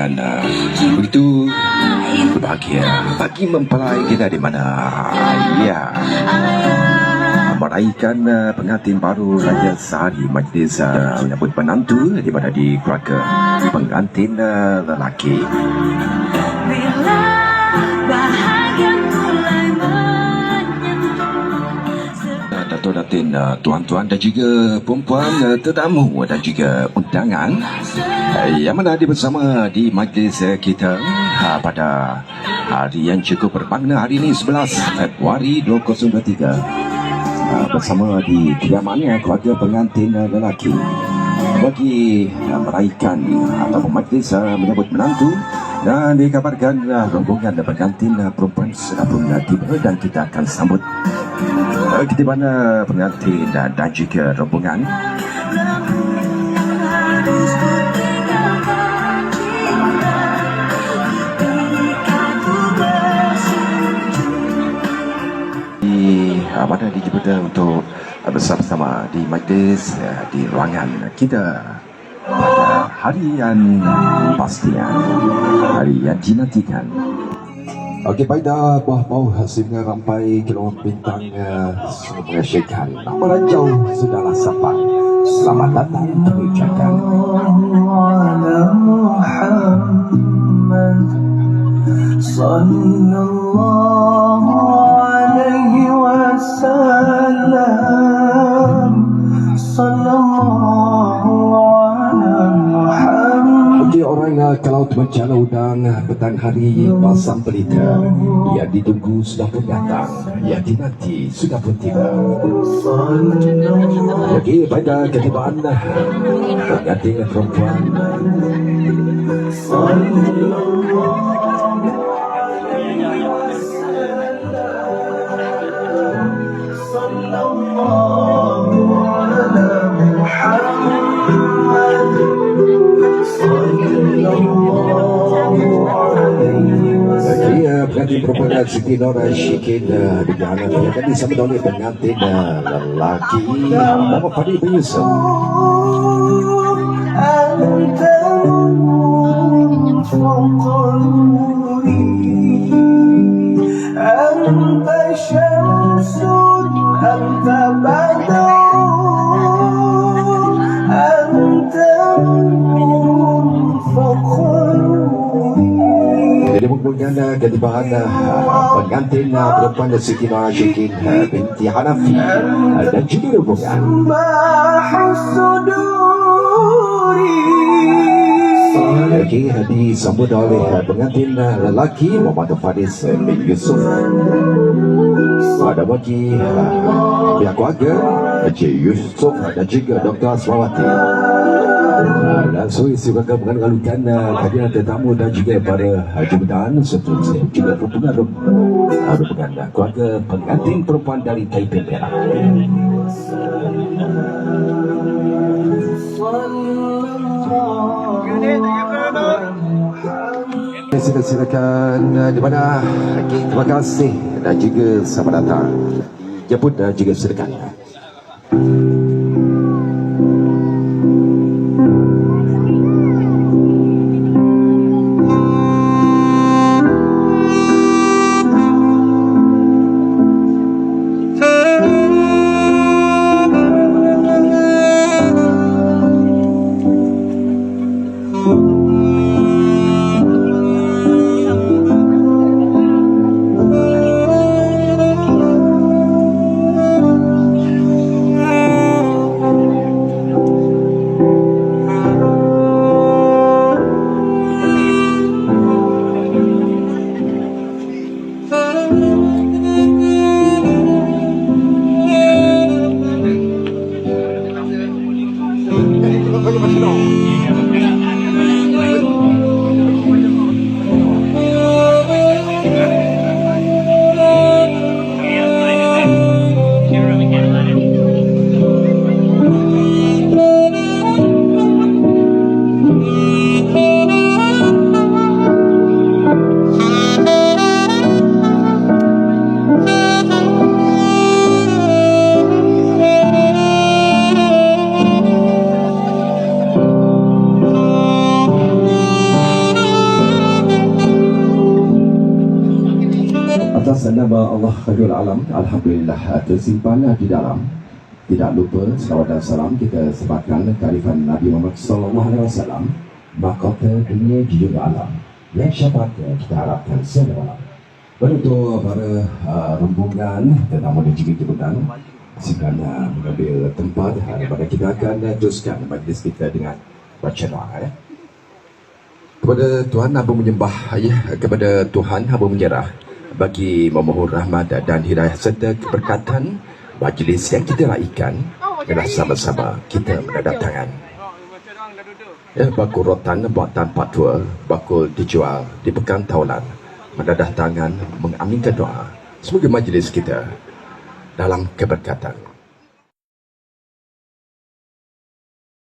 yang begitu berbahagia bagi mempelai kita di mana meraihkan pengantin baru Raja Sehari majlis menyambut penantu di mana di keluarga pengantin lelaki. Datin, tuan-tuan dan juga perempuan, tetamu dan juga undangan yang mana hadir bersama di majlis kita pada hari yang cukup bermakna hari ini 11 Februari 2023 bersama di kediaman keluarga pengantin lelaki bagi meraihkan atau majlis menyambut menantu, dan dikabarkan rombongan pengantin perempuan sudah pun tiba dan kita akan sambut ketiban pengantin dan juga rombongan. Mana dijemput untuk bersama-sama di majlis di ruangan kita pada hari yang pastinya, hari yang dinantikan. Okey, baik dah buah bau hasilnya rampai kilometer bintang semua mengesyakan nama rajau sudahlah sampai. Selamat datang terucapkan Muhammad sallallahu alaihi wasallam sallallahu alaihi Muhammad. Okey, orang kalau mencala udang petang hari pasang pelita, ia ditunggu sudah pun datang, ia dinanti sudah pun tiba. Okey, pada ketibaan pengantin perempuan pengantin perempuan Siti Nora Syikin di Jahana akan disambut oleh pengantin lelaki Muhammad Fadil bin Yusuf. Jadi mempunyai ketibahan pengantin perempuan Siti Nora Syikin binti Hanafi dan juga rombongan. Lagi disambut oleh pengantin lelaki Muhammad Fadil bin Yusuf. Ada bagi pihak keluarga Encik Yusuf dan juga Dr. Asmawati. Dan isi mengalukan kehadiran tetamu dan juga para jemputan serta juga rombongan keluarga pengantin perempuan dari Taipei Perak. Silakan di mana terima kasih dan juga selamat datang jemput dan juga silakan. atas nama Allah Khairul Alam, Alhamdulillah tersimpan di dalam. Tidak lupa salawat dan salam kita sebarkan kearifan Nabi Muhammad SAW, mahkota dunia di juga alam, yang syafatnya kita harapkan semalam. Untuk para rombongan tetamu dan juga jemputan, silakan mengambil tempat pada kita akan teruskan majlis kita dengan baca doa. Kepada Tuhan hamba menyembah, kepada Tuhan hamba menyerah bagi memohon rahmat dan hidayah serta keberkatan majlis yang kita raikan. Adalah sama-sama kita menandatangan bakul rotan buatan patwa, bakul dijual di pekan tahunan, mendadah tangan mengaminkan doa. Semoga majlis kita dalam keberkatan.